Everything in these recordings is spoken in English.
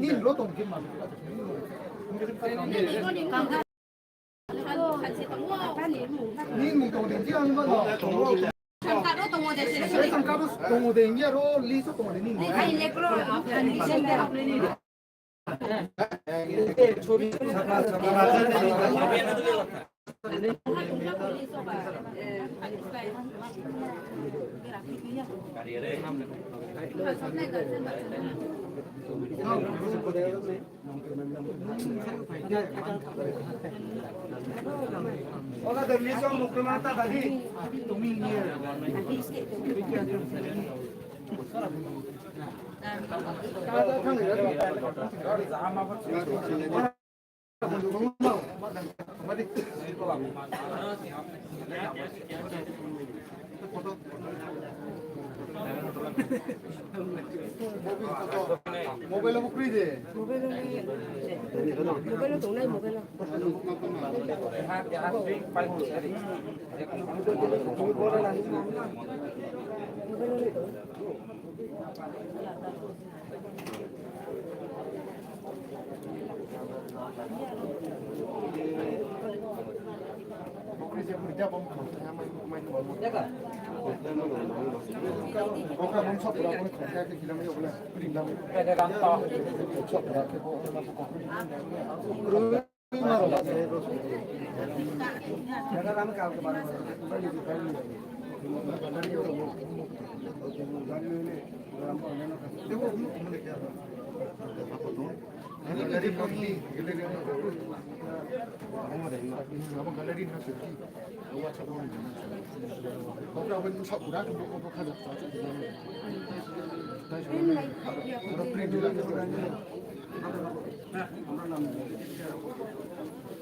นี่รถตรงขึ้นมานี่มีตรงเดียวที่อันก็ตรงรถใช้สังกัดตรงเดียวเนี่ยรถลีสตรงเดียวนี่ไอ้เล็กรถอันนี้เช่นเดียวกันนี่Oka dari so mukmata tadi tumi ni kada kan ya dari sama apa mobile में free दे mobile तो नहीं mobile Oka bom chop ra bom khonka ke kilam yo bola pring lam ke de ram to chop ra ke bo na ko ru maro la se ro daga ram ka ke bare bali di bali bali yo bali ne ram ko ne देखो हमने क्या गरीब public gallery में हम gallery में से वो अच्छा तो नहीं अपन सब पूरा को खा जाता है पूरा प्रिंट लगा के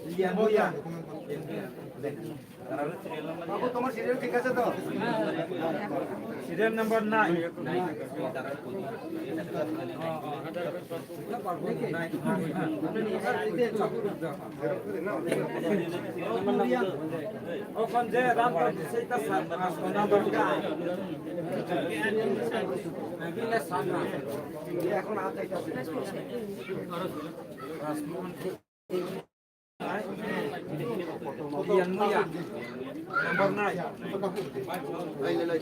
लिया लिया बाबू तुम्हारा सीरियल ठीक है तो सीरियल नंबर 9 ओपन जे राम का से त नंबर का बिना सामना ये এখন হাত যাইতাছে Yan mo yan. Number 9. Ay, lalay.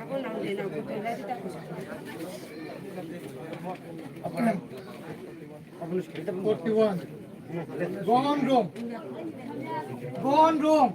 Ako lang din ako pwede tapos. Go on room. Go on room.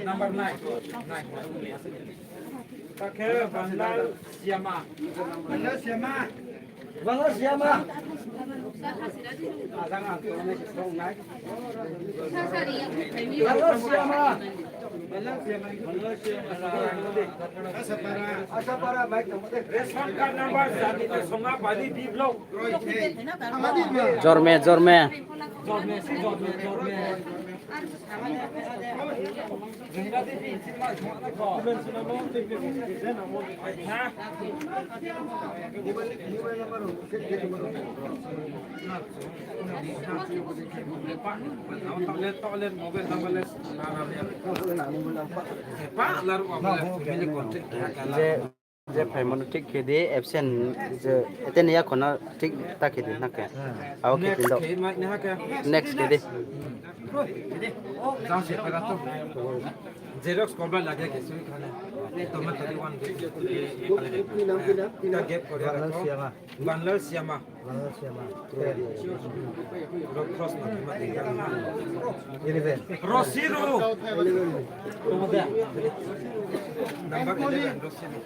Number 9. Pakai bandal siama. Bandal siama. Bandal siama. Jangan strong naik. Bandal siama. Bandal siama. Bandal siama. Asapara baik. Respon card number jadi songa bali di blok. Jorme. Jorme. J Feynman ठीक खेदे absent जे एतेन या खना ठीक ता खेदे ना के आओ खेदे दो नेक्स्ट खेदे जाओ से पहला तो Xerox complete lagi ke sini kan. Tomat tadi one gap. Kita gap Korea ko. Banler siapa? Cross mati kan. Rosiro. Kemudian. Nampak 11 Rosiro.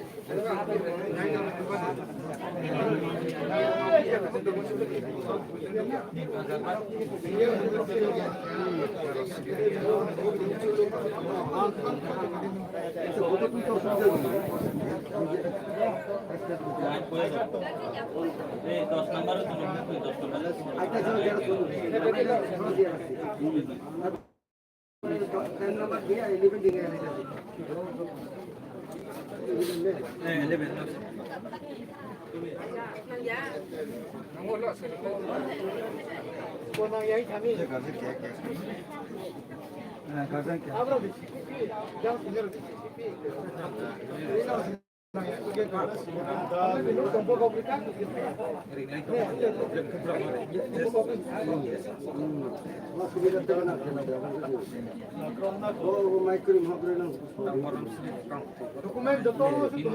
Dokumen doktor itu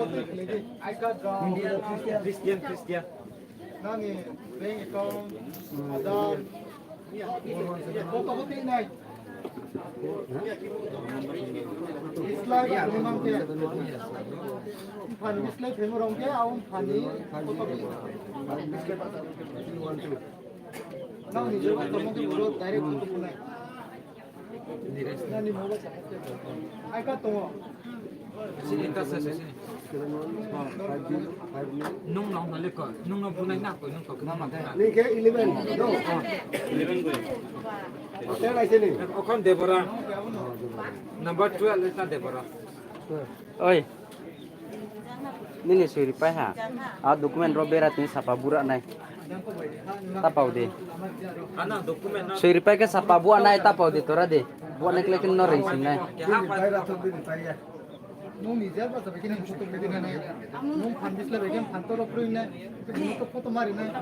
Christian. Nani bank account Aadhaar foto ini Islam memang dia fan Islam memang dia awam fani foto nah ni juga teman tu bro direct foto punai nani mau baca ai kat tu Sini tas sini. Nung long nalik ko. Nung punay na ko nung ko nama ta. ni ke 11 no 11 ko. hotel ai sini Okon Debora. Number 12 itu Debora. Oi. Nini suri pai ha. Dokumen robera tin sapa burak nai. Tapau de. Ana dokumen na. Suri pai ke sapa buak nai tapau de tora de. Buak nai klekin no ring sin nai. nung ni jar ba sabe kini foto medina nai nung fan bisla begem fan to ro pruin nai foto mari nai